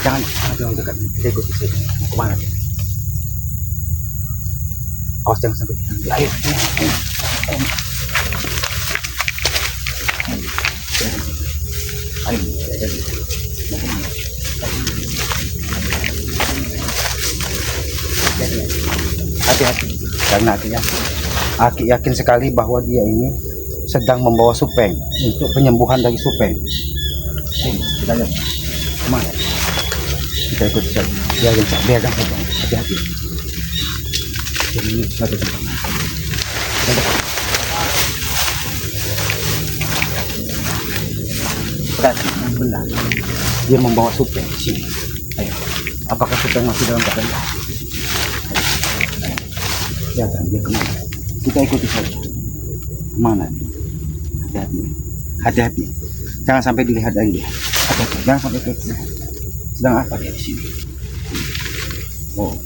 jangan terlalu dekat. Kita ikuti saja. Mau kemana dia? Awas jangan sampai kita. Ayo. Ayo. Jadi. Mau kemana? Hati-hati. Karena Aki yakin sekali bahwa dia ini sedang membawa Supeng untuk penyembuhan dari Supeng. Kita lihat kemana? Kita ikut saja. Biarkan saja. Hati-hati. Ini satu tempat. Berarti benar. Dia membawa Supeng di sini. Ayo. Apakah Supeng masih dalam keadaan? Lihatkan dia kemana? Kita ikuti saja. Kemana? Hati-hati. Jangan sampai dilihat lagi dia. Hati-hati. Jangan sampai dilihat. Sedang apa dia di sini? Oh.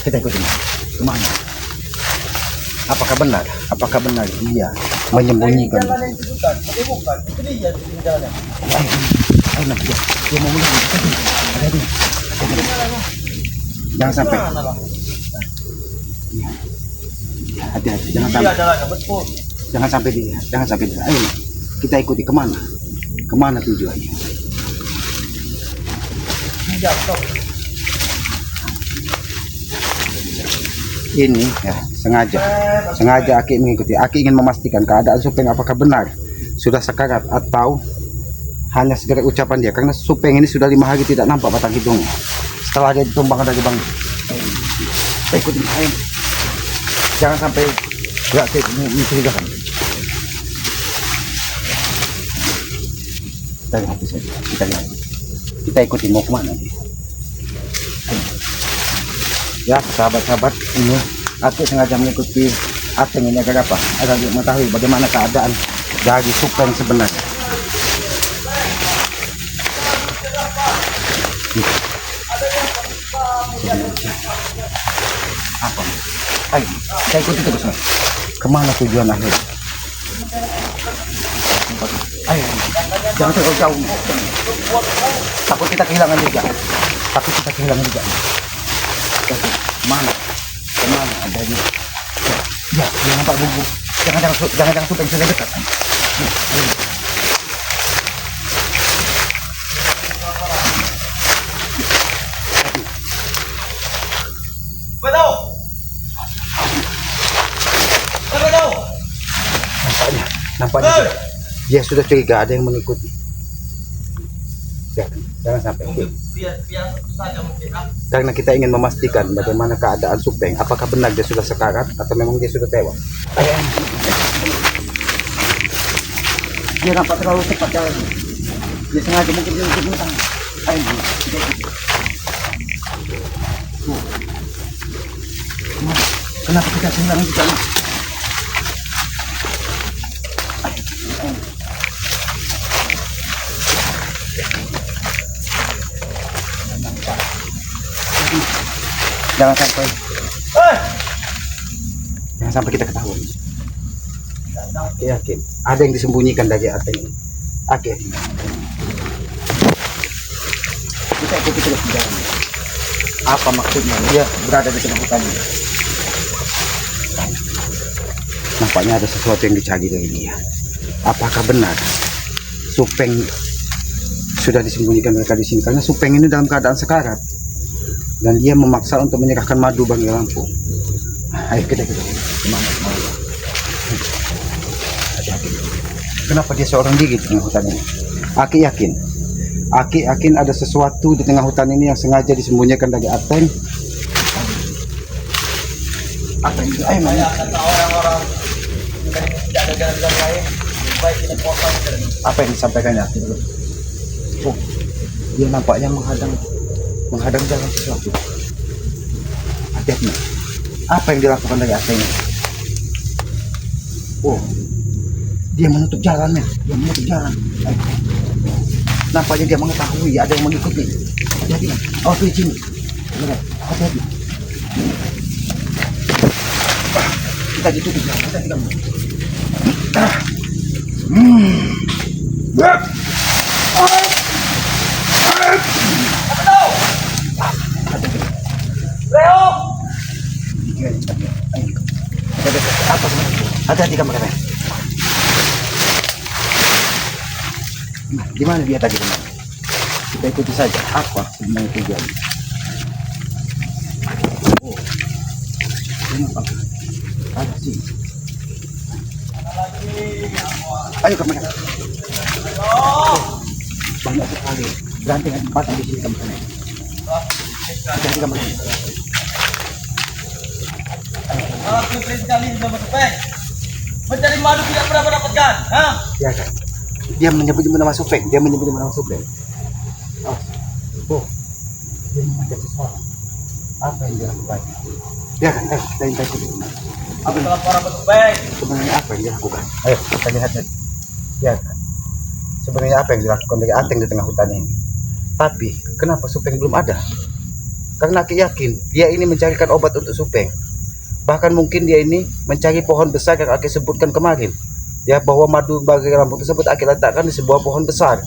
Kita ikuti. Kemana? Apakah benar? Apakah benar dia menyembunyikan? Ayo, dia mau mulai. Hati-hati. Jangan sampai. Hati-hati, jangan sampai dilihat. Ayo, kita ikuti kemana? Kemana tujuannya? Ini ya sengaja Aki mengikuti. Aki ingin memastikan keadaan Supeng apakah benar sudah sekarat atau hanya sekedar ucapan dia, karena Supeng ini sudah 5 hari tidak nampak batang hidungnya setelah dia ditumbang dari bang. Kita ikuti. Ayo. Jangan sampai berat mencurigakan. Kita lihat saja. Kita ikuti mau kemana dia. Ya sahabat-sahabat, ini Aki sengaja mengikuti Ateng ini agar apa? Agar mengetahui bagaimana keadaan dari Supeng sebenarnya. Apa? Ayo, saya ikuti terus. Kemana tujuan akhir? Ayo, jangan terlalu jauh. Takut kita kehilangan jejak. Kemana ada dia? Ya, dia nampak bubuk. Jangan Supeng sudah dekat. Nampaknya dia sudah curiga ada yang mengikuti. Jangan sampai. Karena kita ingin memastikan bagaimana keadaan Supeng, apakah benar dia sudah sekarat atau memang dia sudah tewas. Dia nampak terlalu cepat jalan. Dia sengaja mungkin dia untuk mengutang. Kenapa kita senang juga? Jangan sampai kita ketahuan. Yakin ada yang disembunyikan dari Ateng. Oke. Kita ikuti terus jalan. Apa maksudnya dia berada di tengah hutan ini? Nampaknya ada sesuatu yang dicari dari dia. Apakah benar Supeng sudah disembunyikan mereka di sini? Karena Supeng ini dalam keadaan sekarat dan dia memaksa untuk menyerahkan madu bagi Lampung. Ayo kita kemana? Kenapa dia seorang diri di tengah hutan ini? Aki yakin ada sesuatu di tengah hutan ini yang sengaja disembunyikan dari Ateng. Ayo mana? Orang-orang tidak ada jalan-jalan lain. Baik kita potong. Apa yang disampaikannya? Oh, dia nampaknya menghadang jalan sesuatu. Hati-hati. Apa yang dilakukan dari Ateng? Oh, dia menutup jalannya. Nampaknya dia mengetahui ada yang mengikuti. Hati-hati. Oh, di sini. Hati-hati. Kita ditutup jalan. Kita tidak mau. Hati-hati kameramen. Nah, di mana dia tadi teman? Kita ikuti saja apa sebenarnya tujuan. Oh, ini apa? Ada sih. Ayo kameramen. Banyak sekali. Ganti tempat di sini kameramen. Hati-hati kameramen. Aku sering sekali sudah bertepeng. Mencari madu tidak pernah mendapatkan. Hah? Ya kan? Dia menyebut nama Supeng. Dia menyebut nama Supeng. Oh, oh. Dia mengajak sesuatu. Apa yang dia lakukan? Ya kan? Kita minta ikuti. Aku telah para bertepeng. Sebenarnya apa yang dia lakukan? Ayo kita lihat tadi. Ya kan? Sebenarnya apa yang dilakukan dari Ateng di tengah hutan ini? Tapi kenapa Supeng belum ada? Karena aku yakin dia ini mencarikan obat untuk Supeng. Bahkan mungkin dia ini mencari pohon besar yang Aki sebutkan kemarin. Ya, bahwa madu bagi rambut tersebut Aki letakkan di sebuah pohon besar.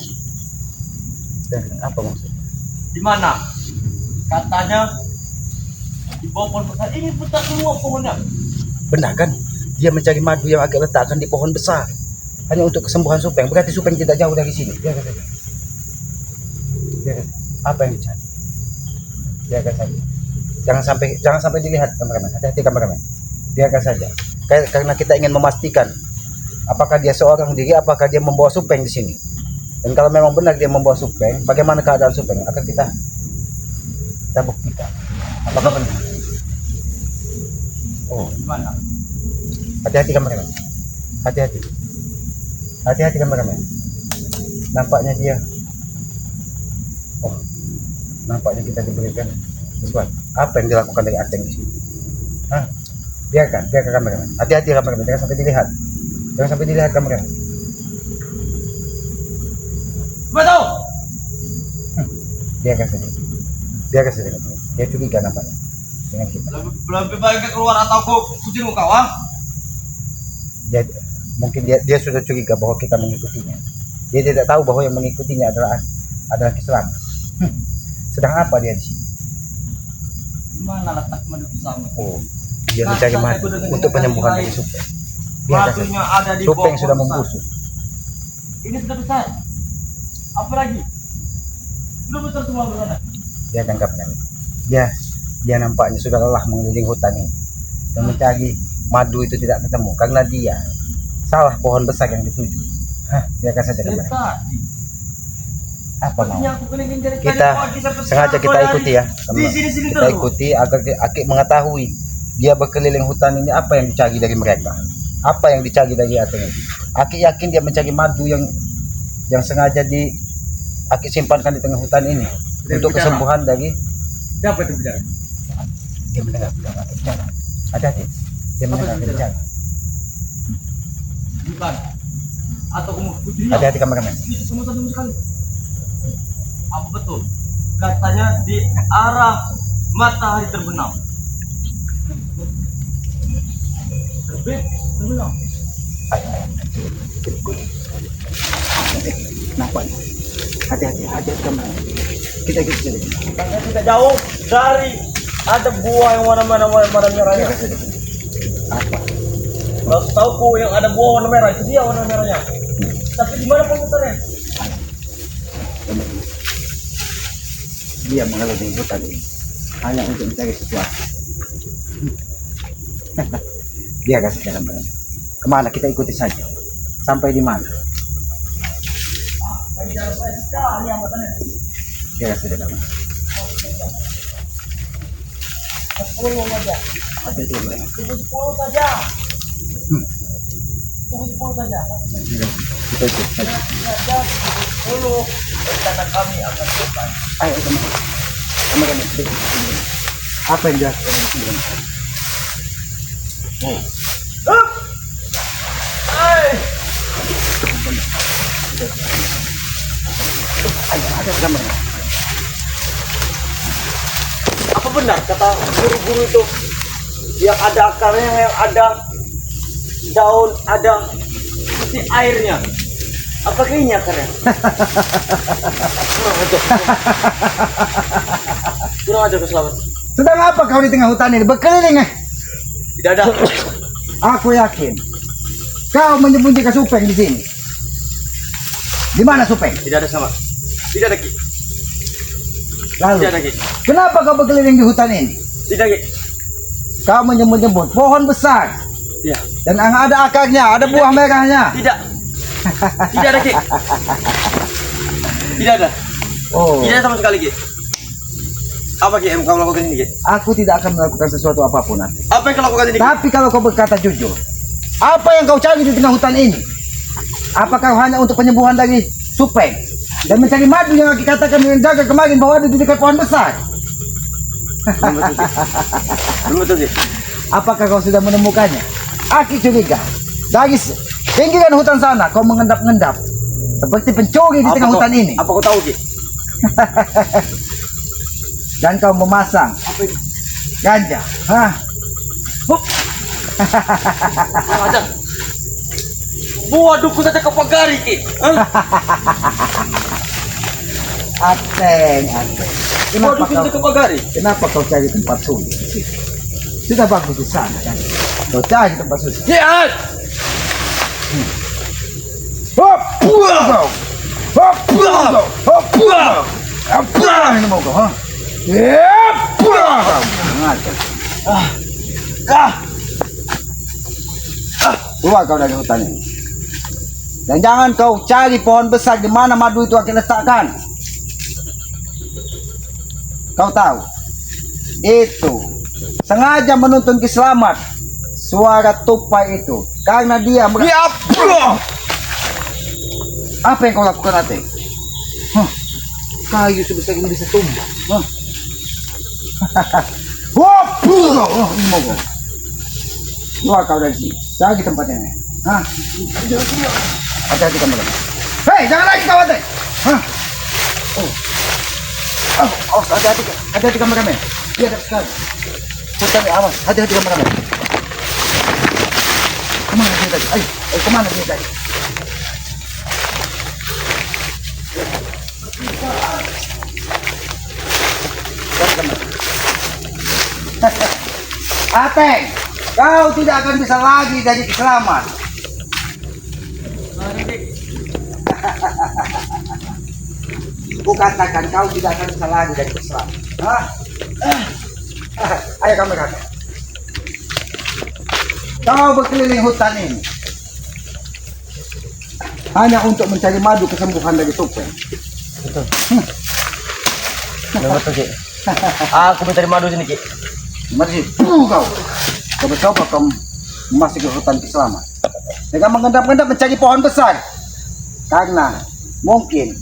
Dan apa maksudnya? Di mana? Katanya di bawah pohon besar ini putar semua pohonnya. Benar kan? Dia mencari madu yang Aki letakkan di pohon besar. Hanya untuk kesembuhan Supeng. Berarti Supeng tidak jauh dari sini. Biarkan saja. Biarkan. Apa yang dicari? Biarkan saja. Jangan sampai dilihat kameramen. Hati-hati kameramen. Biarkan saja. Karena kita ingin memastikan apakah dia seorang diri, apakah dia membawa Supeng di sini. Dan kalau memang benar dia membawa Supeng, bagaimana keadaan Supeng? Akan kita buktikan. Apakah benar? Oh, Di mana? hati-hati kameramen. Hati-hati. Hati-hati kameramen. Nampaknya dia. Oh, nampaknya kita diberikan sesuatu. Apa yang dilakukan dari Ateng di sini? Hah? Biarkan kameramen. Hati-hati kameramen, jangan sampai dilihat. Jangan sampai dilihat kameramen. Betul. Biarkan saja. Biarkan saja. Dia curiga nampaknya dengan kita. Lebih baik keluar atau aku kucing kau, ah? Mungkin dia sudah curiga bahwa kita mengikutinya. Dia tidak tahu bahwa yang mengikutinya adalah Kisran. Sedang apa dia di sini? Di mana letak madu bersama? Oh, dia mencari madu untuk penyembuhan dari Supeng. Madunya ada di Supeng bawah sudah pohon besar. membusuk. Ini sudah besar. Apa lagi? Sudah besar semua bersana. Dia tangkap kami. Dia nampaknya sudah lelah mengelilingi hutan ini dan mencari madu itu tidak ketemu karena dia salah pohon besar yang dituju. Biarkan saja Dari kami. tadi. Apa mau? Sepertinya aku keliling dari tadi Kita pagi sampai sengaja sekarang kita kau ikuti dari- ya. Di sini Kita terus. ikuti agar Aki mengetahui dia berkeliling hutan ini apa yang dicari dari mereka. Apa yang dicari dari Ateng ini. Aki yakin dia mencari madu yang sengaja Aki simpankan di tengah hutan ini Dari untuk bicara. kesembuhan dari Siapa itu bicara? dia mendengar bicara. Hati-hati. Dia mendengar bicara? bicara. Bukan. Atau kamu putrinya? Hati-hati kameramen. Itu semua satu sekali. Apa betul? Katanya di arah matahari terbenam. Terbit, terbenam. Ayo. Nampak. Hati-hati kameramen. Kita ikut saja. Katanya tidak jauh dari ada buah yang warna merahnya. Apa? Kalau tahu yang ada buah warna merah itu dia warna merahnya. Tapi di mana komputernya? Dia mengelilingi hutan ini hanya untuk mencari sesuatu. Dia kasih jalan pada kemana kita ikuti saja. Sampai di mana? Ini jalan saya sekali ambatannya. Dia kasih jalan. 10 saja. Hati-hati kameramen. Tunggu 10 saja. Tunggu 10 saja. Kita ikut saja. Saja 10 rencana kami akan selesai. Ayo kameramen. Apa yang dilakukan di sini? Oh, Hup! Hai! ayo ada kameramen. Apa benar kata guru-guru itu yang ada akarnya, yang ada daun, ada seperti airnya? Apa ini akarnya? Kurang ajar selamat. Sedang apa kau di tengah hutan ini berkeliling? Tidak ada. Aku yakin Kau menyembunyikan Supeng di sini. Di mana Supeng? Tidak ada sama. Tidak ada, Ki. Lalu, Tidak ada, Ki. kenapa kau berkeliling di hutan ini? Tidak, Ki. Kau menyebut-nyebut pohon besar Ya. dan ada akarnya, ada buah merahnya. Tidak. Tidak ada, Ki. Tidak ada. Oh, Tidak ada sama sekali, Ki. Apa, Ki, yang kau lakukan ini, Ki? aku tidak akan melakukan sesuatu apapun nanti. Apa yang kau lakukan ini, Ki? Tapi kalau kau berkata jujur, apa yang kau cari di tengah hutan ini? Apakah hanya untuk penyembuhan dari Supeng dan mencari madu yang aku katakan dengan jaga kemarin bahwa ada di dekat pohon besar? Belum betul, Ki. Belum betul, Ki. Apakah kau sudah menemukannya? Aku curiga dari pinggiran hutan sana kau mengendap-endap seperti pencuri di tengah hutan ini. Apa kau tahu, Ki? Dan kau memasang Apa ini? ganja. Hah? Hup. Ada. Buah dukun saja kau pagari, Ki. Hah? Ateng. Buah dukun saja kau pagari. Kenapa kau cari tempat sulit? Sudah bagus di sana kan? Kau cari tempat sulit. Lihat. Hop, buang kau. Hop, buang kau. Hop, buang. Apa ini mau kau? Hah? Buang kau. Ngajar. Keluar kau dari hutan ini. Dan jangan kau cari pohon besar di mana madu itu akan letakkan. Kau tahu, itu sengaja menuntun Ki Slamet suara tupai itu karena dia apa yang kau lakukan, Ate? Hah? Kayu sebesar ini bisa tumbang. Hah? Oh, ini mau kau. Keluar kau dari sini. Cari tempatnya. Hah? Hati-hati kamu lagi. Hei, jangan lagi kau, Ate. Hah? Oh, hati-hati kameramen. Dia ada sekali. Hutan awas, hati-hati kameramen. Kemana dia tadi? Ayo, kemana dia tadi? Ateng, kau tidak akan bisa lagi jadi Ki Slamet. Aku katakan kau tidak akan bisa lagi dari Ki Slamet. Hah? Ayo kamu kakak. Kau berkeliling hutan ini hanya untuk mencari madu kesembuhan dari Supeng. Betul. Betul, Ki. Aku mencari madu sini, Ki. Mari kau. Coba kau masuk ke hutan Ki Slamet dengan mengendap-endap mencari pohon besar. Karena mungkin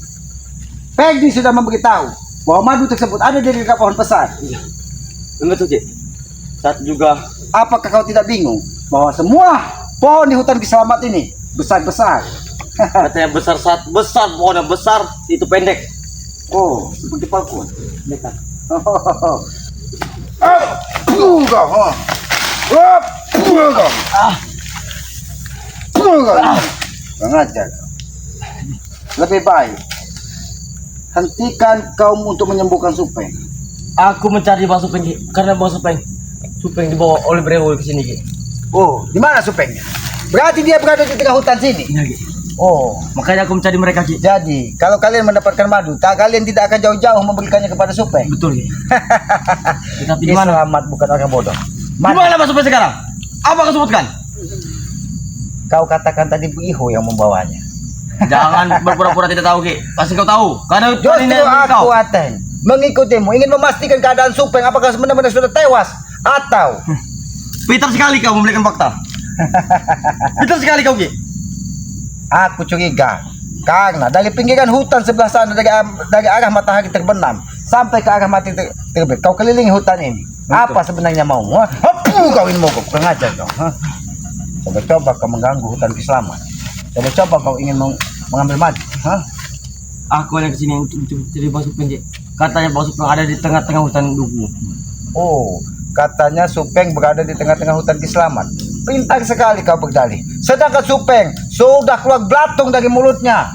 Peggy sudah memberitahu bahwa madu tersebut ada di dekat pohon besar. Iya. Betul, Ki. Saat juga Apakah kau tidak bingung bahwa semua pohon di hutan Ki Slamet ini besar-besar? katanya besar, saat besar pohonnya besar itu pendek. Oh, seperti palkun. Dekat. Sengaja. Lebih baik hentikan kaum untuk menyembuhkan Supeng. Aku mencari Bang Supeng, Ki. Karena Bang Supeng dibawa oleh Brewol ke sini, Ki. Oh, di mana Supengnya? Berarti dia berada di tengah hutan sini. Iya, Ki. Oh, Makanya aku mencari mereka, Ki. jadi kalau kalian mendapatkan madu, kalian tidak akan jauh-jauh memberikannya kepada Supeng. Betul, Ki. Tapi Ki di mana? Slamet bukan orang bodoh. Di mana Bang Supeng sekarang? Apa kau sebutkan? Kau katakan tadi Bu Iho yang membawanya. Jangan berpura-pura tidak tahu, Ki. Pasti kau tahu. Karena Justru ini aku Ateng mengikutimu, ingin memastikan keadaan Supeng apakah benar-benar sudah tewas atau pintar sekali kau memberikan fakta. Pintar sekali kau, Ki. aku curiga karena dari pinggiran hutan sebelah sana dari arah matahari terbenam sampai ke arah mati terbit kau kelilingi hutan ini. Betul. Apa sebenarnya mau? Kau ini mau kurang ajar kau. Coba kau mengganggu hutan Ki Slamet. Coba kau ingin mengambil madu. Aku hanya kesini untuk mencari Bang Supeng, Ki. Katanya Bang Supeng ada di tengah-tengah hutan duku. Oh, katanya Supeng berada di tengah-tengah hutan Ki Slamet. Pintar sekali kau berdalih. Sedangkan Supeng sudah keluar belatung dari mulutnya.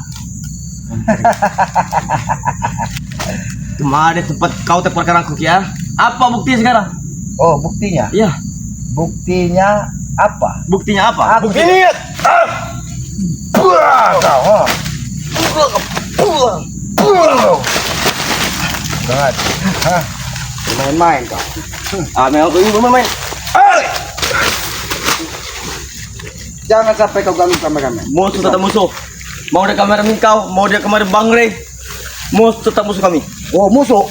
Kemarin tempat kau teparkan aku, Ki, ya. Apa buktinya sekarang? Oh, buktinya? Iya. Buktinya apa? Buktinya apa? Aku Buktinya. kau, ha? Jangan, ha? Main-main kau. Memang kau ini bermain. Jangan sampai kau ganggu kameramen. Musuh tetap musuh. Mau dia kameramen kau, mau dia kemarin Bang Rey. Musuh tetap musuh kami. Oh, musuh.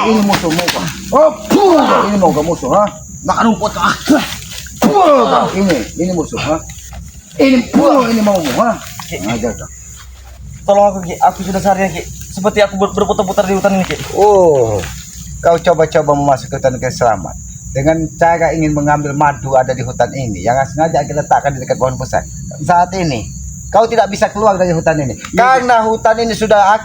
Ini musuhmu kau. Oh, ini mau kau musuh, ha? Makan rumput kau. Ini musuh, ha? Ini mau, ha? Ajar kau. Tolong aku Ki, aku sudah seharian Ki. Seperti aku berputar-putar di hutan ini Ki. Oh, kau coba-coba memasuki hutan ke selamat dengan cara ingin mengambil madu ada di hutan ini yang sengaja kita letakkan di dekat pohon besar. Saat ini kau tidak bisa keluar dari hutan ini karena hutan ini sudah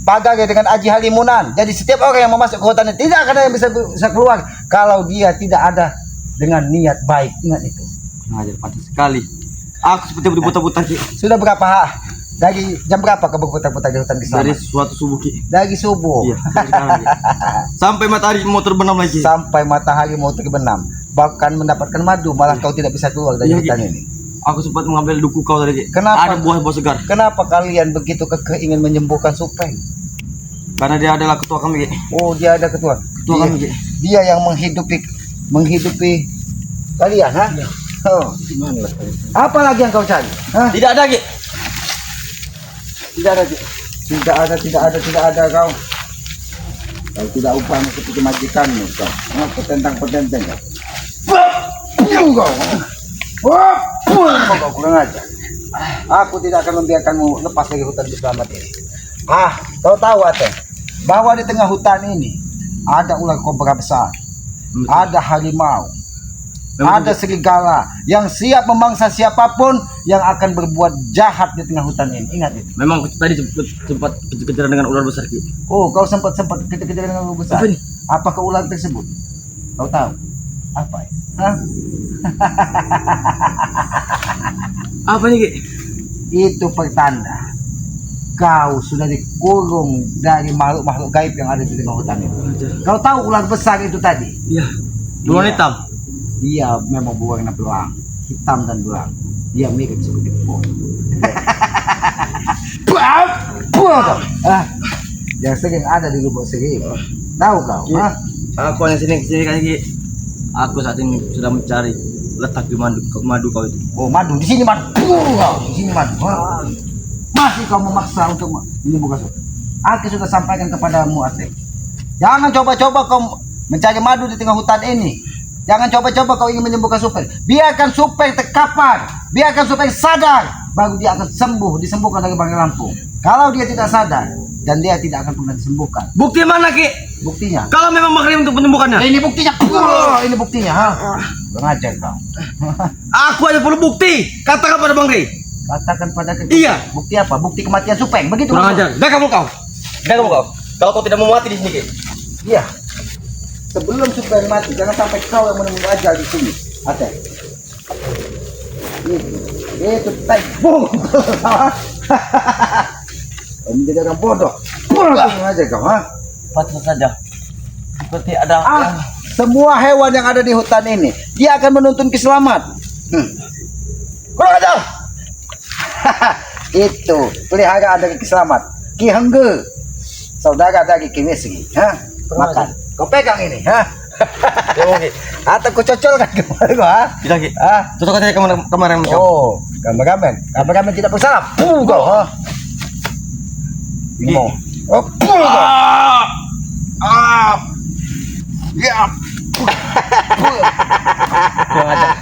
pagar dengan Aji Halimunan. Jadi setiap orang yang masuk ke hutan ini tidak ada yang bisa keluar kalau dia tidak ada dengan niat baik. Ingat itu. Ngajar pantas sekali. Aku seperti berputar-putar Ki. Sudah berapa dari jam berapa kau berputar-putar di hutan ke Dari selamat? suatu subuh Ki. Dari subuh. Iya, dari sekarang, Ki. Sampai matahari mau terbenam lagi. Sampai matahari mau terbenam, bahkan mendapatkan madu malah kau tidak bisa keluar dari Iya, hutan Ki. ini. Aku sempat mengambil duku kau tadi Ki. Kenapa? Ada buah-buah segar. Kenapa kalian begitu kekeh ingin menyembuhkan Supeng? Karena dia adalah ketua kami Ki. Oh, dia ada ketua. Ketua Dia, kami Ki. dia yang menghidupi kalian, ha? Iya. Oh, gimana? Apa lagi yang kau cari? Hah? Tidak ada Ki. Tidak ada Ki. Tidak ada kau. Kau tidak upahnya seperti majikanmu kau. Petentang-petenteng kau. Kau kurang ajar. Aku tidak akan membiarkanmu lepas dari hutan selamat ini. Kau tahu Ate, bahwa di tengah hutan ini ada ular kobra besar, ada harimau, ada serigala yang siap memangsa siapapun yang akan berbuat jahat di tengah hutan ini. Ingat itu. Memang tadi sempat kejar-kejaran dengan ular besar Ki. Oh, kau sempat kejar-kejar dengan ular besar. Apa ini? Apakah ular tersebut? Kau tahu? Apa? Hah? Apa ini Ki? Itu pertanda kau sudah dikurung dari makhluk-makhluk gaib yang ada di tengah hutan itu. Kau tahu ular besar itu tadi? Iya. Dua Iya. hitam. Dia memang berwarna belang, hitam dan belang. Dia mirip seperti pohon. Yang sering ada di lubuk sering. Tahu kau? Iya. Hah? Aku hanya sini kan Ki. Aku saat ini sudah mencari letak di madu kau itu. Oh, madu di sini madu. Kau di sini madu. Hah? Masih kau memaksa untuk menyembuhkan Supeng? Aku sudah sampaikan kepadamu, Ate. Jangan coba-coba kau mencari madu di tengah hutan ini. Jangan coba-coba kau ingin menyembuhkan Supeng. Biarkan Supeng terkapar, biarkan Supeng sadar, baru dia akan sembuh, disembuhkan dari Bangkai Lampung. Kalau dia tidak sadar, dan dia tidak akan pernah disembuhkan. Bukti mana Ki? Buktinya. Kalau memang makrim untuk penyembuhannya. Ini buktinya. Ini buktinya, ha? Mengajar kau. Aku ada perlu bukti. Katakan pada Bang Rey. Katakan pada kita. Iya. Bukti apa? Bukti kematian Supeng. Begitu. Kurang ajar. Dah kamu kau. Kalau kau tidak mau mati di sini Ki. Iya. Sebelum Supeng mati, jangan sampai kau yang menemui ajal di sini. Ate. Itu tai. Kau menjadi orang bodoh. Kurang aja kau, ha? Patut saja. Seperti ada yang Semua hewan yang ada di hutan ini, dia akan menuntun keselamat. Kurang ajar. Itu pelihara dari keselamat. Ki Hengge, saudara dari Ki Wesri, ha? Makan. Kau pegang ini, ha? Atau kau cocolkan kemarin, ha? bisa Ki. Ah, Cocok aja kemarin kau. oh, kameramen tidak bersalah. Kau, ha? Ini mau. Oh, kau. Ya. Kurang ajar.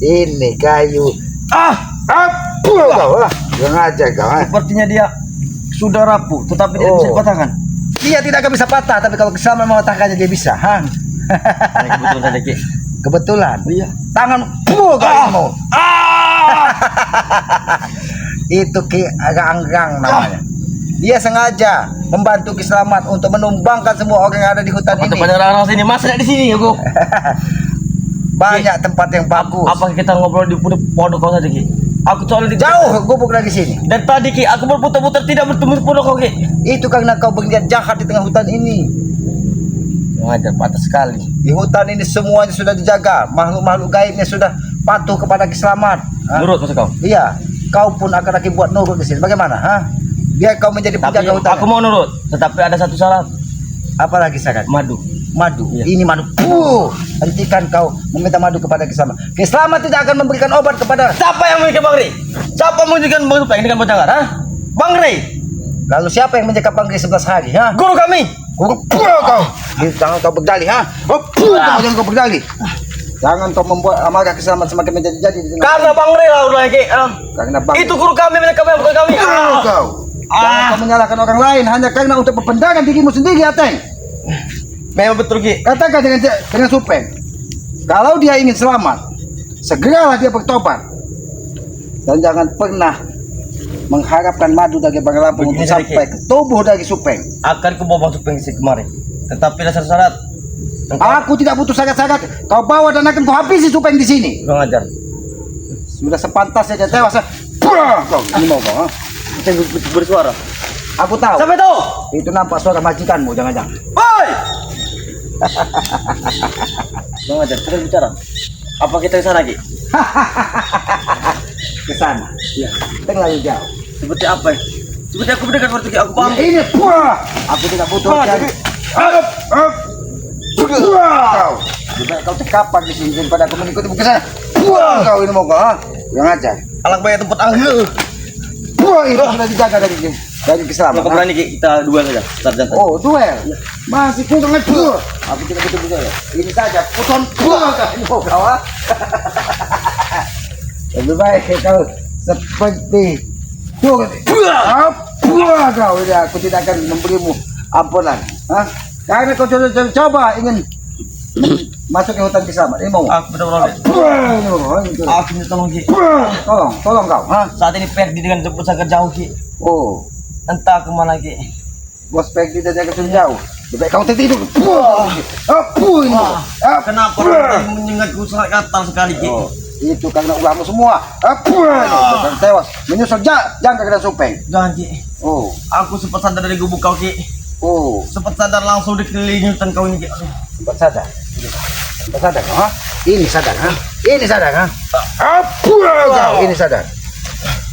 Ini kayu. Kau, ha? Kurang ajar kau, ha? Sepertinya dia sudah rapuh, tetapi tidak bisa Oh. dipatahkan. Dia tidak akan bisa patah, tapi kalau kesalahan mematahkannya dia bisa, ha? Hanya kebetulan saja Ki. Kebetulan. Iya. Tangan kamu. Itu Ki Ranggang namanya. Dia sengaja membantu Ki Slamet untuk menumbangkan semua orang yang ada di hutan Untuk ini. pada orang sini, masa di sini aku. Banyak tempat yang bagus. Apa kita ngobrol di pondok kau saja Ki? Aku soalnya Jauh gubuk dari sini. Dan tadi Ki, aku berputar-putar tidak bertemu pondok kau Ki. Itu karena kau berniat jahat di tengah hutan ini. Mengajar patah sekali. Di hutan ini semuanya sudah dijaga. Makhluk-makhluk gaibnya sudah patuh kepada Ki Slamet. Ha? Nurut masa kau. Iya. kau pun akan aku buat nurut di sini. Bagaimana? Ha? Biar kau menjadi Tapi penjaga hutan. aku mau nurut, tetapi ada satu syarat, Apa lagi syarat? madu. Madu. Iya. Ini madu. Hentikan kau meminta madu kepada Kisama. Kisama tidak akan memberikan obat kepada. Siapa yang memiliki Bang Rey? Siapa yang memiliki Bang Supeng? Ini kan bocah ha? Bang Rey, Lalu siapa yang menjaga Bang Rey 11 hari? Ha? guru kami. Kau. Jangan kau berdalih. Ha? Jangan kau berdalih. Jangan kau membuat amarah Kisama semakin menjadi-jadi di tengah. Karena Bang Rey lah udah lagi. Karena Bang Itu guru kami, mereka bukan kami. kau. Jangan kau menyalahkan orang lain hanya karena untuk perpendangan dirimu sendiri, Ateng. Memang betul Ki. Katakan dengan Supeng, kalau dia ingin selamat, segeralah dia bertobat. Dan jangan pernah mengharapkan madu dari Bang Lampung untuk Begini, sampai ke tubuh dari Supeng. Akan ku bawa Bang Supeng ke sini kemarin. Tetapi ada syarat. Aku tidak butuh syarat-syarat. Kau bawa dan akan kau habisi Supeng di sini. Kurang ajar. Sudah sepantasnya dia tewas. Kau ini mau kau? Ha? Kita bersuara. Aku tahu. Sampai tahu. Itu nampak suara majikanmu, jangan-jangan. Woi. Kurang ajar. Kita bicara. Apa kita ke sana Ki? Ke sana. Ya. Terlalu jauh. Seperti apa? Seperti aku mendengar waktu Ki. Aku paham. Ini aku tidak butuh cari. Kau. Juga kau terkapar di sini daripada aku mengikuti ke sana. Kau ini mau kau? Ha? Yang ajar. Alang banyak tempat angin. Itu sudah dijaga dari Kalau keselamatan. kau berani Ki, kita duel saja. Start jantan. Oh, duel. Masih kurang ajar. Aku tidak butuh duel. Ini saja puton kau ini mau kau? Ha? Lebih baik kau seperti kau ini aku tidak akan memberimu ampunan. Ha? Karena kau coba ingin masuk ke hutan Kisama. Ini mau? Aku betul betul. Ini mau? Aku minta tolong Ki. Tolong kau. Ha? Saat ini Perdi dengan jemput sangat jauh Ki. Oh, Entah kemana Ki. bos Peggy dan jaga jauh. Lebih baik kau tertidur. Ini mau? Kenapa orang menyengatku sangat gatal sekali Ki? Oh, itu karena ulahmu semua. Dan tewas. Menyusul jangka kena Supeng. Jangan Ki. Oh, Aku sempat sadar dari gubuk kau Ki. oh, Sempat sadar langsung dikelilingi hutan kau ini Ki. sempat sadar. Sempat sadar kau, ha? Ini sadar, ha? Ini sadar, ha? Kau ini sadar.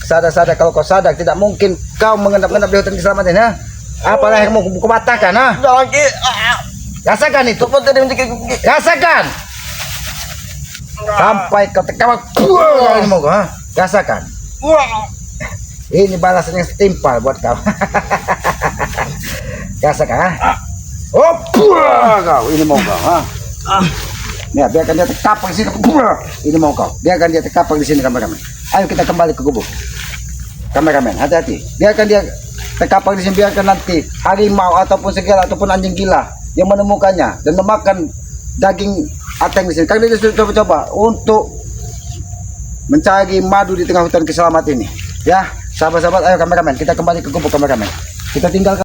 Sadar kalau kau sadar tidak mungkin kau mengendap-endap di hutan keselamatan, ha? Apalah yang mau kau katakan, ha? Jangan Ki. Rasakan itu. Cepat tadi menjaga Ki. Rasakan. Sampai kau terkawal. Ini mau kau, ha? Rasakan. Ini balasan yang setimpal buat kau. Rasakan, ha? Oh, kau. Ini mau kau, ha? Ya, biarkan dia terkapar di sini. Ini mau kau. Biarkan dia terkapar di sini, kameramen. Ayo kita kembali ke gubuk. Kameramen, hati-hati. Biarkan dia terkapar di sini. Biarkan nanti harimau ataupun segala ataupun anjing gila yang menemukannya dan memakan daging Ateng di sini. Karena dia sudah coba-coba untuk mencari madu di tengah hutan keselamatan ini. Ya, sahabat-sahabat, ayo kameramen, kita kembali ke gubuk kameramen. Kita tinggalkan.